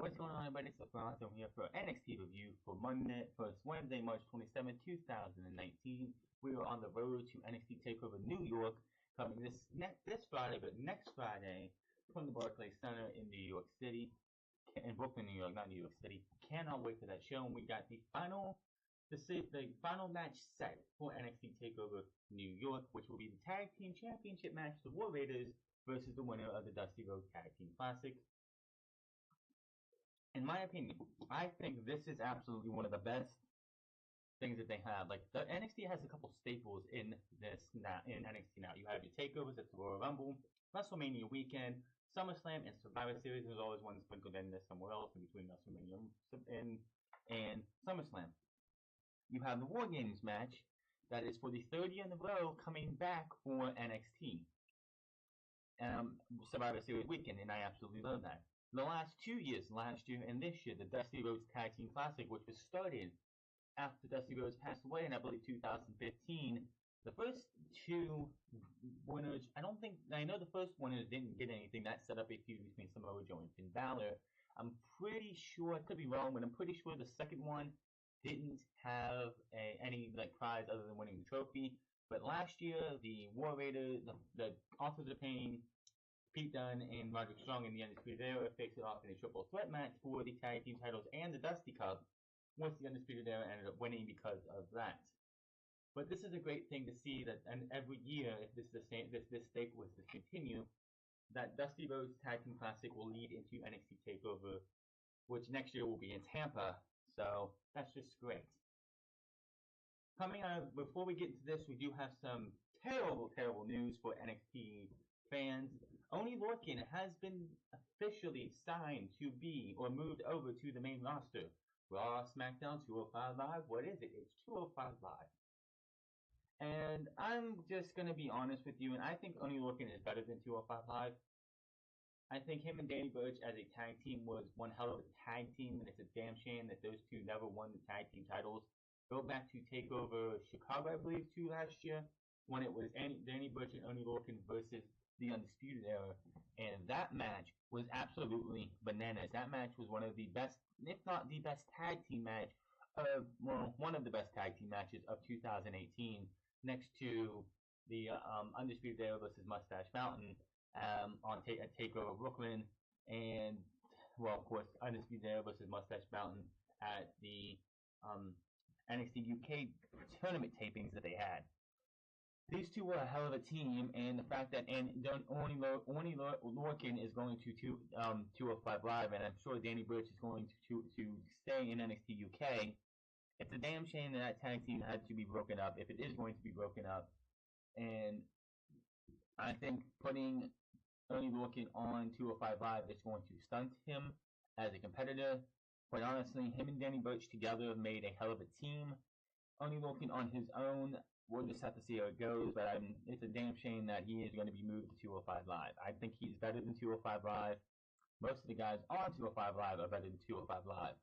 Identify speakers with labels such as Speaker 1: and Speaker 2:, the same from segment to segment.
Speaker 1: What's going on, everybody? It's Gargano here for NXT Review for Wednesday, March 27, 2019. We are on the road to NXT Takeover New York, coming this Friday, but next Friday from the Barclays Center in New York City, in Brooklyn, New York, not New York City. Cannot wait for that show. And we got the final match set for NXT Takeover New York, which will be the Tag Team Championship match, the War Raiders versus the winner of the Dusty Rhodes Tag Team Classic. In my opinion, I think this is absolutely one of the best things that they have. Like, the NXT has a couple staples in NXT now. You have your takeovers at the Royal Rumble, WrestleMania weekend, SummerSlam, and Survivor Series. There's always one sprinkled in there somewhere else in between WrestleMania and SummerSlam. You have the War Games match that is for the third year in a row coming back for NXT. Survivor Series weekend, and I absolutely love that. The last 2 years, last year and this year, the Dusty Rhodes Tag Team Classic, which was started after Dusty Rhodes passed away in, I believe, 2015. The first two winners, I know the first winners didn't get anything. That set up a feud between Samoa Joe and Finn Balor. I'm pretty sure, I could be wrong, but I'm pretty sure the second one didn't have any prize other than winning the trophy. But last year, the War Raiders, the Authors of Pain, Pete Dunne and Roderick Strong in the Undisputed Era faced it off in a triple threat match for the tag team titles and the Dusty Cup, once the Undisputed Era ended up winning because of that. But this is a great thing to see that, and every year, if this staple was to continue, that Dusty Rhodes Tag Team Classic will lead into NXT Takeover, which next year will be in Tampa. So that's just great. Coming out, before we get into this, we do have some terrible news for NXT fans. Oni Lorcan has been officially signed to be, or moved over to the main roster. Raw, SmackDown, 205 Live. What is it? It's 205 Live. And I'm just going to be honest with you, and I think Oni Lorcan is better than 205 Live. I think him and Danny Burch as a tag team was one hell of a tag team, and it's a damn shame that those two never won the tag team titles. Go back to TakeOver Chicago, I believe, last year, when it was Danny Burch and Oni Lorcan versus the Undisputed Era, and that match was absolutely bananas. That match was one of the best, if not the best tag team match one of the best tag team matches of 2018, next to the Undisputed Era versus Mustache Mountain at TakeOver Brooklyn, and, well, of course, Undisputed Era versus Mustache Mountain at the NXT UK tournament tapings that they had. These two were a hell of a team, and the fact that Oni Lorcan is going to 205 Live, and I'm sure Danny Burch is going to stay in NXT UK. It's a damn shame that tag team had to be broken up, if it is going to be broken up. And I think putting Oni Lorcan on 205 Live is going to stunt him as a competitor. Quite honestly, him and Danny Burch together made a hell of a team. Oni Lorcan on his own, we'll just have to see how it goes, but it's a damn shame that he is going to be moved to 205 Live. I think he's better than 205 Live. Most of the guys on 205 Live are better than 205 Live,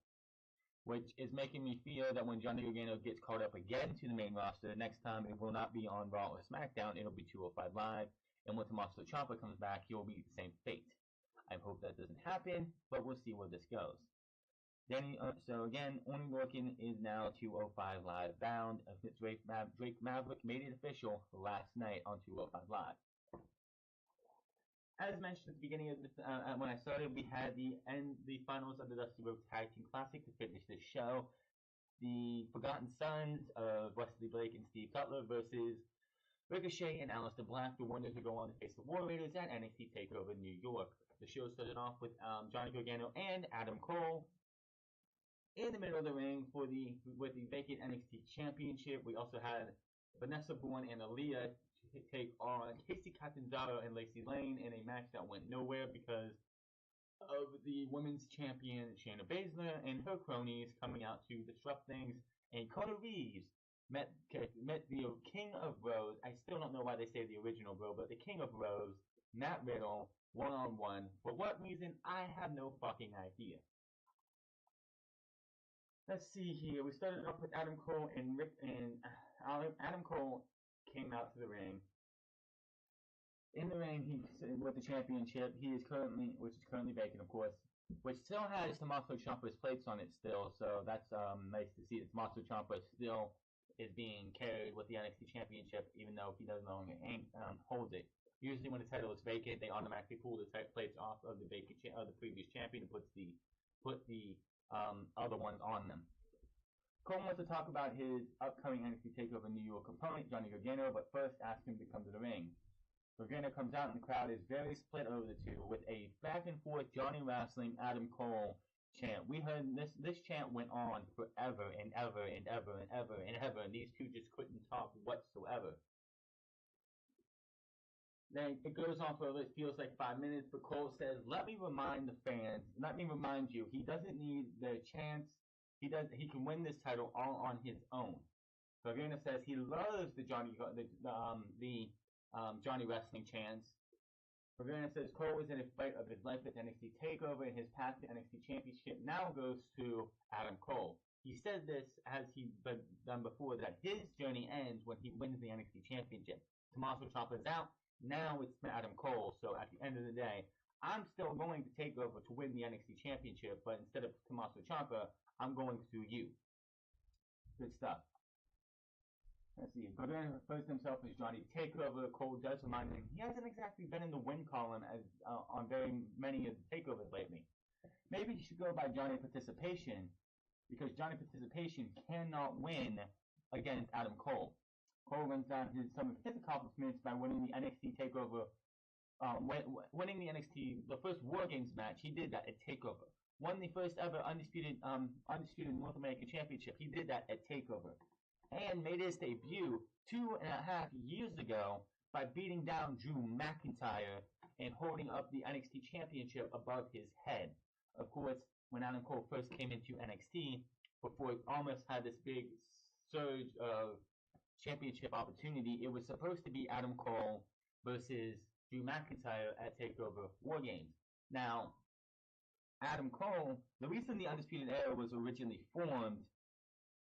Speaker 1: which is making me feel that when Johnny Gargano gets called up again to the main roster, next time it will not be on Raw or SmackDown, it'll be 205 Live, and when Tommaso Ciampa comes back, he will be the same fate. I hope that doesn't happen, but we'll see where this goes. So again, Oni Lorcan is now 205 Live bound. Drake Maverick made it official last night on 205 Live. As mentioned at the beginning of when I started, we had the finals of the Dusty Rhodes Tag Team Classic to finish this show. The Forgotten Sons of Wesley Blake and Steve Cutler versus Ricochet and Aleister Black, the winners to go on to face the War Raiders at NXT Takeover New York. The show started off with Johnny Gargano and Adam Cole in the middle of the ring with the vacant NXT Championship. We also had Vanessa Bourne and Aaliyah take on Casey Catanzaro and Lacey Lane in a match that went nowhere because of the women's champion Shayna Baszler and her cronies coming out to disrupt things. And Kona Reeves met the King of Rhodes. I still don't know why they say the original bro, but the King of Rhodes, Matt Riddle, one-on-one. For what reason? I have no fucking idea. Let's see here. We started off with Adam Cole and Adam Cole came out to the ring. In the ring, with the championship, which is currently vacant, of course. which still has Tommaso Ciampa's plates on it still, so that's nice to see that Tommaso Ciampa still is being carried with the NXT Championship, even though he no longer holds it. Usually, when the title is vacant, they automatically pull the plates off of the of the previous champion and put the other ones on them. Cole wants to talk about his upcoming NXT Takeover New York opponent, Johnny Gargano, but first asks him to come to the ring. Gargano comes out and the crowd is very split over the two with a back and forth Johnny Wrestling Adam Cole chant. We heard this chant went on forever and ever and ever and ever and ever, and these two just couldn't talk whatsoever. Then it goes on for it feels like 5 minutes, but Cole says, "Let me remind the fans, let me remind you, he doesn't need their chance. He can win this title all on his own." Gargano says he loves the Johnny Wrestling chants. Gargano says Cole is in a fight of his life at NXT Takeover, and his path to NXT Championship now goes to Adam Cole. He said this as he done before, that his journey ends when he wins the NXT Championship. Tommaso Ciampa's out. Now it's Adam Cole. So at the end of the day, I'm still going to take over to win the NXT Championship, but instead of Tommaso Ciampa, I'm going to you. Good stuff. Let's see. Gargano refers to himself as Johnny Takeover. Cole does remind him he hasn't exactly been in the win column as on very many of the takeovers lately. Maybe he should go by Johnny Participation, because Johnny Participation cannot win against Adam Cole. Cole runs down some of his accomplishments by winning the NXT Takeover, winning the first War Games match. He did that at Takeover. Won the first ever undisputed North American Championship. He did that at Takeover. And made his debut 2.5 years ago by beating down Drew McIntyre and holding up the NXT Championship above his head. Of course, when Adam Cole first came into NXT, before it almost had this big surge of championship opportunity, it was supposed to be Adam Cole versus Drew McIntyre at TakeOver War Games. Now, Adam Cole, the reason the Undisputed Era was originally formed,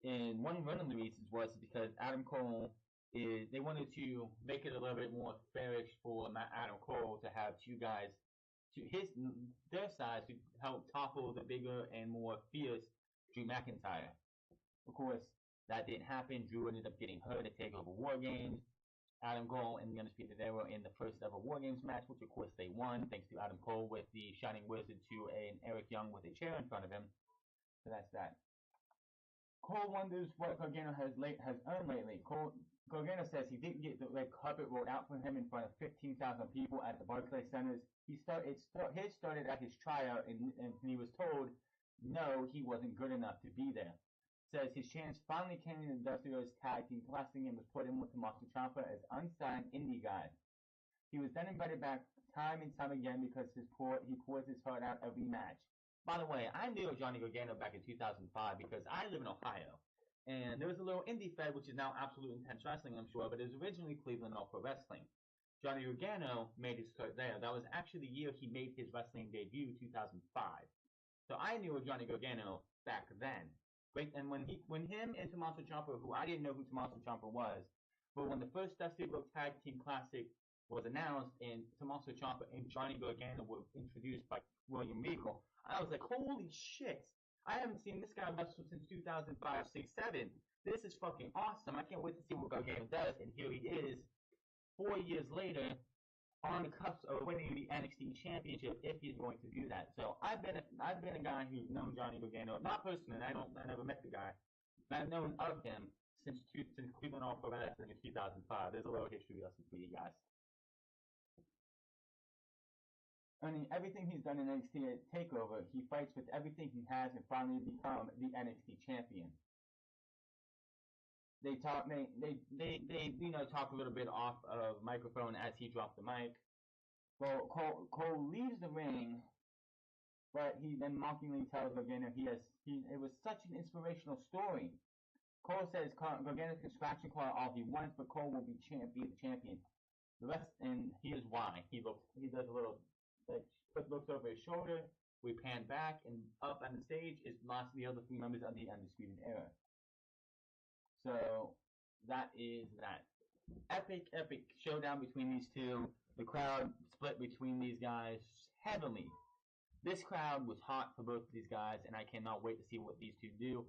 Speaker 1: and one of the reasons was because Adam Cole they wanted to make it a little bit more fairish for Adam Cole to have two guys to their size to help topple the bigger and more fierce Drew McIntyre. Of course, that didn't happen. Drew ended up getting hurt at TakeOver War Games. Adam Cole and the Undisputed Era in the first ever War Games match, which of course they won, thanks to Adam Cole with the Shining Wizard to an Eric Young with a chair in front of him. So that's that. Cole wonders what Gargano has earned lately. Gargano says he didn't get the red carpet rolled out for him in front of 15,000 people at the Barclays Centers. His started at his tryout, and he was told no, he wasn't good enough to be there. Says his chance finally came in the Dusty Rhodes Tag Team Classic and was put in with Tommaso Ciampa as unsigned indie guy. He was then invited back time and time again because he pours his heart out every match. By the way, I knew Johnny Gargano back in 2005 because I live in Ohio. And there was a little indie fed, which is now Absolute Intense Wrestling, I'm sure, but it was originally Cleveland All Pro Wrestling. Johnny Gargano made his start there. That was actually the year he made his wrestling debut, 2005. So I knew Johnny Gargano back then. And when him and Tommaso Ciampa, who I didn't know who Tommaso Ciampa was, but when the first Dusty Rhodes Tag Team Classic was announced and Tommaso Ciampa and Johnny Gargano were introduced by William Regal, I was like, holy shit! I haven't seen this guy wrestle since 2005, 6, 7. This is fucking awesome. I can't wait to see what Gargano does. And here he is, 4 years later, on the cusp of winning the NXT Championship, if he's going to do that. So I've been a guy who's known Johnny Gargano, not personally. I never met the guy. I've known of him since Cleveland All Pro Wrestling in 2005. There's a little history lesson for you guys. Earning everything he's done in NXT Takeover, he fights with everything he has and finally become the NXT champion. They talk a little bit off of microphone as he dropped the mic. Well, Cole leaves the ring, but he then mockingly tells Gargano it was such an inspirational story. Cole says Gargano can scratch and claw all he wants, but Cole will be the champion. The rest, and here's why. He does a little looks over his shoulder. We pan back, and up on the stage is the other three members of the Undisputed Era. So that is that. Epic showdown between these two. The crowd split between these guys heavily. This crowd was hot for both of these guys, and I cannot wait to see what these two do.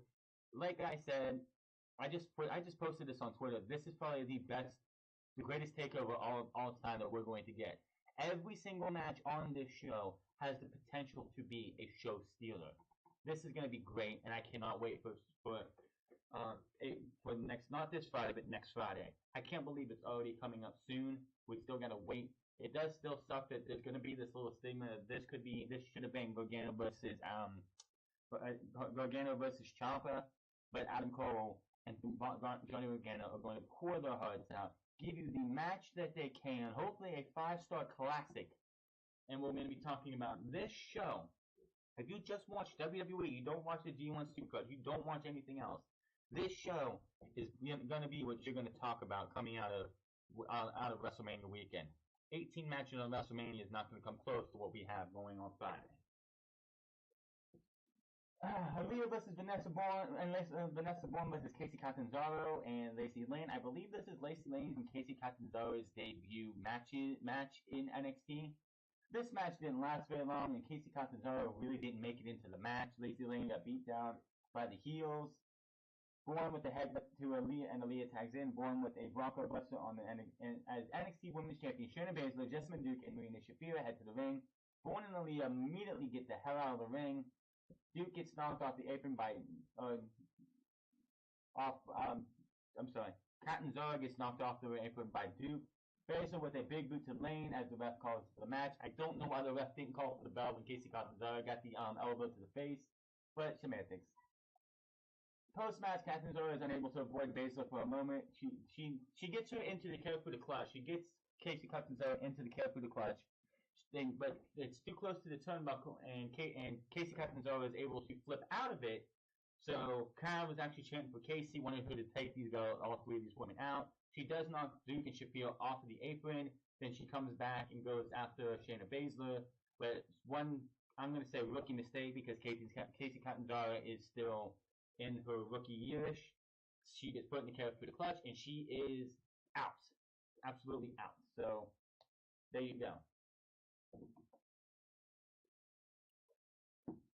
Speaker 1: Like I said, I just posted this on Twitter. This is probably the greatest takeover all time that we're going to get. Every single match on this show has the potential to be a show stealer. This is going to be great, and I cannot wait for next, not this Friday, but next Friday. I can't believe it's already coming up soon. We still got to wait. It does still suck that there's going to be this little stigma that this should have been Gargano versus Ciampa, but Adam Cole and Johnny Gargano are going to pour their hearts out, give you the match that they can, hopefully a 5-star classic. And we're going to be talking about this show. If you just watch WWE, you don't watch the G1 Supercard, you don't watch anything else, this show is going to be what you're going to talk about coming out of WrestleMania weekend. 18 matches on WrestleMania is not going to come close to what we have going on Friday. Aaliyah versus Vanessa Bourne, and Vanessa Bourne versus Casey Catanzaro and Lacey Lane. I believe this is Lacey Lane and Casey Catanzaro's debut match in NXT. This match didn't last very long, and Casey Catanzaro really didn't make it into the match. Lacey Lane got beat down by the heels. Bourne with the headbutt to Aaliyah, and Aaliyah tags in. Bourne with a Bronco Buster on the as NXT Women's Champion. Shayna Baszler, Jessamine Duke, and Marina Shafir head to the ring. Bourne and Aaliyah immediately get the hell out of the ring. Duke gets knocked off the apron by Catanzaro gets knocked off the apron by Duke. Baszler with a big boot to Lane as the ref calls for the match. I don't know why the ref didn't call for the bell when Casey Catanzaro got the elbow to the face, but semantics. Post-match, Catanzaro is unable to avoid Baszler for a moment. She gets her into the Karafuda clutch. She gets Casey Catanzaro into the Karafuda clutch. But it's too close to the turnbuckle, and Casey Catanzaro is able to flip out of it. So Kyle was actually chanting for Casey, wanting her to take all three of these women out. She does knock Duke and Shafir off of the apron. Then she comes back and goes after Shayna Baszler. But I'm going to say rookie mistake, because Casey Catanzaro is still in her rookie yearish. She gets put in the character clutch, and she is out. Absolutely out. So there you go.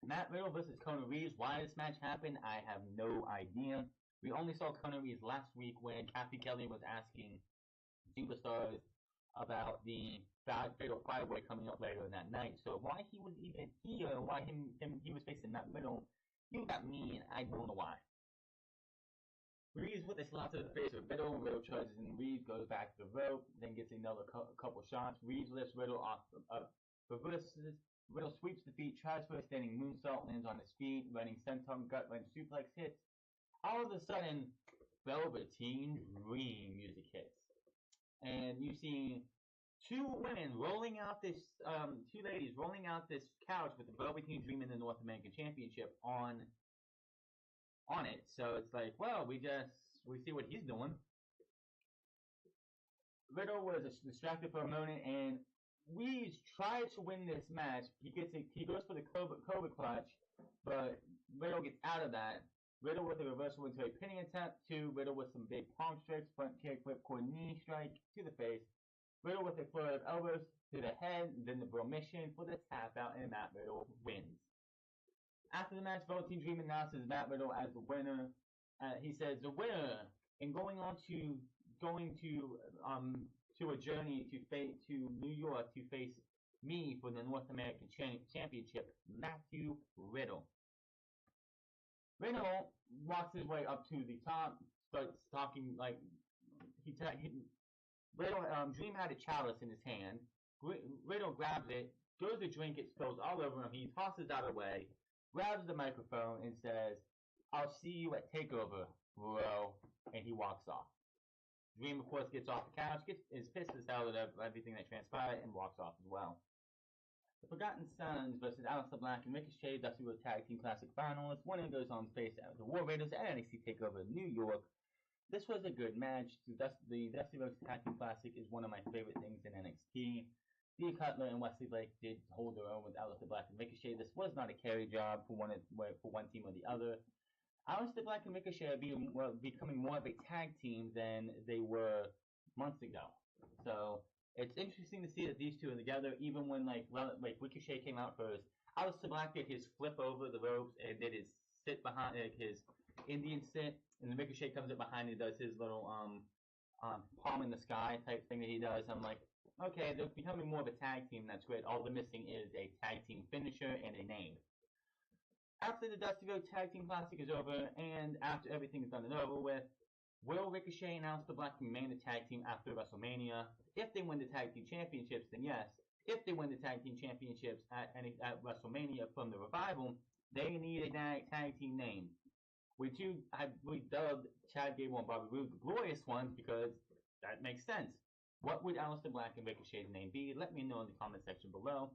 Speaker 1: Matt Riddle versus Conor Reeves. Why this match happened, I have no idea. We only saw Conor Reeves last week when Kathy Kelly was asking superstars about the Fatal 5-Way coming up later that night. So why he was even here, why he was facing Matt Riddle, you got me, and I don't know why. Reeves with a slap to the face of Riddle. Riddle charges and Reeves goes back to the rope, then gets another couple shots. Reeves lifts Riddle off reverses. Riddle sweeps the feet, tries for a standing moonsault, lands on his feet, running senton gut wrench suplex hits. All of a sudden, Velveteen Dream music hits. And you see two ladies rolling out this couch with the Velveteen Dream and the North American Championship on it. So it's like, well, we see what he's doing. Riddle was distracted for a moment, and Reeves tries to win this match. He goes for the Cobra clutch, but Riddle gets out of that. Riddle with a reversal into a pinning attempt to Riddle with some big palm strikes, front kick, flip core knee strike to the face. Riddle with a flurry of elbows to the head, then the Bromission for the tap out, and Matt Riddle wins. After the match, Velveteen Dream announces Matt Riddle as the winner. He says the winner, and going to a journey to New York to face me for the North American Championship, Matthew Riddle. Riddle walks his way up to the top, starts talking like Dream had a chalice in his hand. Riddle grabs it, goes to drink it, spills all over him. He tosses out away, grabs the microphone, and says, "I'll see you at Takeover, bro," and he walks off. Dream, of course, gets off the couch, is pissed as hell at everything that transpired, and walks off as well. The Forgotten Sons versus Aleister Black and Ricochet, Dusty Rhodes Tag Team Classic Finals. Winner goes on to face the War Raiders at NXT Takeover New York. This was a good match. The Dusty Rhodes Tag Team Classic is one of my favorite things in NXT. Dee Cutler and Wesley Blake did hold their own with Aleister Black and Ricochet. This was not a carry job for one team or the other. Aleister Black and Ricochet are becoming more of a tag team than they were months ago. So It's interesting to see that these two are together, even when like Ricochet came out first. Aleister Black did his flip over the ropes and did his sit behind, like his Indian sit, and then Ricochet comes up behind and does his little palm in the sky type thing that he does. I'm like, okay, they're becoming more of a tag team. That's great. All they're missing is a tag team finisher and a name. After the Dusty Rhodes Tag Team Classic is over, and after everything's done and over with, will Ricochet and Aleister Black remain the tag team after WrestleMania? If they win the tag team championships, then yes. If they win the tag team championships at WrestleMania from the Revival, they need a tag team name. We dubbed Chad Gable and Bobby Roode the Glorious Ones because that makes sense. What would Aleister Black and Ricochet's name be? Let me know in the comment section below.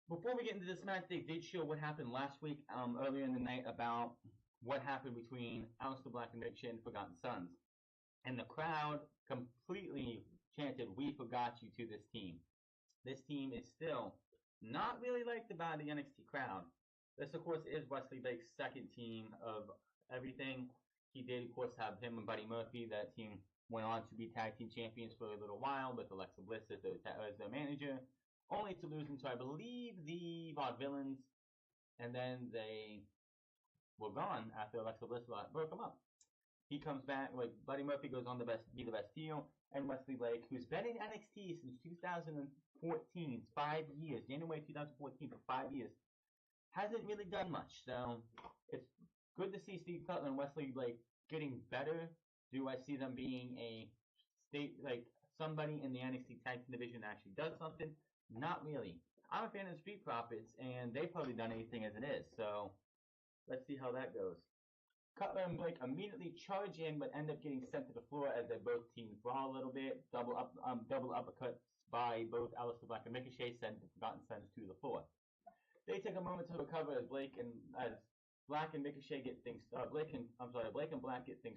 Speaker 1: Before we get into this match, they did show what happened last week, earlier in the night, about what happened between Aleister Black and Ricochet and the Forgotten Sons. And the crowd completely chanted, "We forgot you" to this team. This team is still not really liked by the NXT crowd. This, of course, is Wesley Blake's second team of everything. He did, of course, have him and Buddy Murphy. That team went on to be tag team champions for a little while with Alexa Bliss as their manager, only to lose them to, I believe, the Vaudevillains, and then they were gone after Alexa Bliss broke them up. He comes back, like Buddy Murphy goes on to be the best heel, and Wesley Blake, who's been in NXT since 2014, 5 years, January 2014 for 5 years, hasn't really done much. So it's good to see Steve Cutler and Wesley Blake getting better. Do I see them being a somebody in the NXT Tag Team division that actually does something? Not really. I'm a fan of the Street Profits, and they've probably done anything as it is. So let's see how that goes. Cutler and Blake immediately charge in, but end up getting sent to the floor as they both teams brawl a little bit. Double uppercuts by both Aleister Black and Ricochet send the Forgotten Sons to the floor. They take a moment to recover as Black and Black and Black get things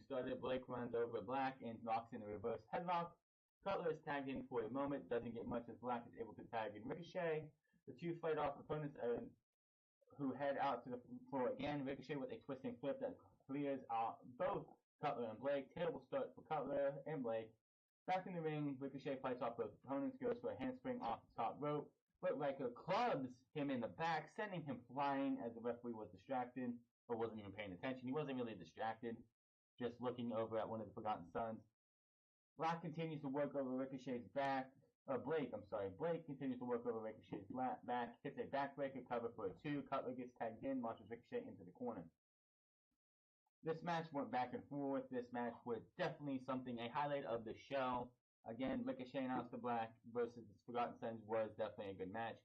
Speaker 1: started. Blake runs over Black and knocks in a reverse headlock. Cutler is tagged in for a moment, doesn't get much as Black is able to tag in Ricochet. The two fight off opponents who head out to the floor again. Ricochet with a twisting flip that clears out both Cutler and Blake. Terrible start for Cutler and Blake. Back in the ring, Ricochet fights off both opponents, goes for a handspring off the top rope, but Riker clubs him in the back, sending him flying as the referee was distracted, or wasn't even paying attention. He wasn't really distracted, just looking over at one of the Forgotten Sons. Black continues to work over Ricochet's back. Blake continues to work over Ricochet's back, hits a backbreaker cover for a 2. Cutler gets tagged in, launches Ricochet into the corner. This match went back and forth. This match was definitely a highlight of the show. Again, Ricochet and Aleister Black versus the Forgotten Sons was definitely a good match.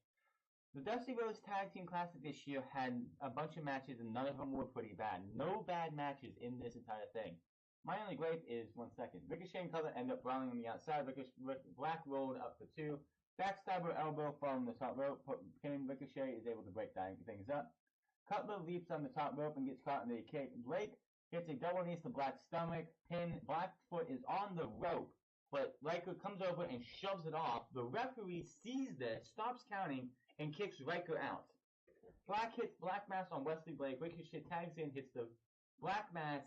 Speaker 1: The Dusty Rhodes Tag Team Classic this year had a bunch of matches, and none of them were pretty bad. No bad matches in this entire thing. My only gripe is, Ricochet and Cutler end up brawling on the outside. Black rolled up for 2. Backstabber elbow from the top rope. Ricochet is able to break things up. Cutler leaps on the top rope and gets caught in the kick. Blake hits a double knees to Black's stomach. Black's foot is on the rope, but Riker comes over and shoves it off. The referee sees this, stops counting, and kicks Riker out. Black hits Black Mass on Wesley Blake. Ricochet tags in, hits the Black Mass.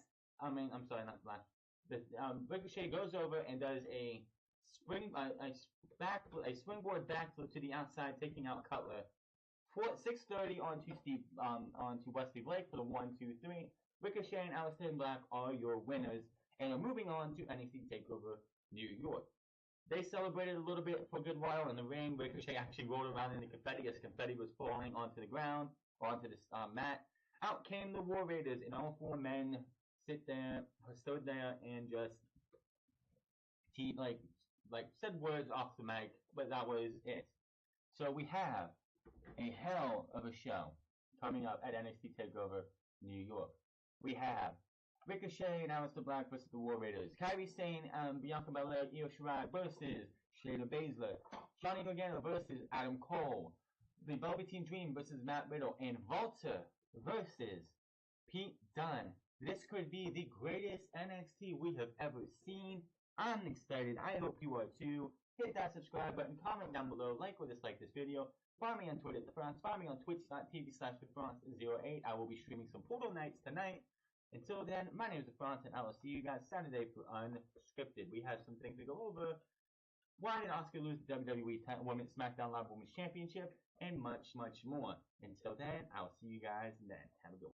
Speaker 1: Ricochet goes over and does a springboard backflip to the outside, taking out Cutler. 6:30 onto Wesley Blake for the 1, 2, 3. Ricochet and Aleister Black are your winners, and are moving on to NXT Takeover New York. They celebrated a little bit for a good while in the ring. Ricochet actually rolled around in the confetti as confetti was falling onto the ground, or onto this mat. Out came the War Raiders, and all 4 men stood there and just said words off the mic, but that was it. So we have a hell of a show coming up at NXT Takeover New York. We have Ricochet and Aleister Black versus the War Raiders. Kairi Sane and Bianca Belair, Io Shirai versus Shayna Baszler. Johnny Gargano versus Adam Cole. The Velveteen Dream versus Matt Riddle. And Walter versus Pete Dunne. This could be the greatest NXT we have ever seen. I'm excited. I hope you are too. Hit that subscribe button, comment down below, like or dislike this video. Follow me on Twitter at TheFrance. Follow me on twitch.tv/TheFrance08. I will be streaming some Portal Nights tonight. Until then, my name is TheFrance, and I will see you guys Saturday for Unscripted. We have some things to go over. Why did Asuka lose the WWE Women's SmackDown Live Women's Championship? And much, much more. Until then, I'll see you guys then. Have a good one.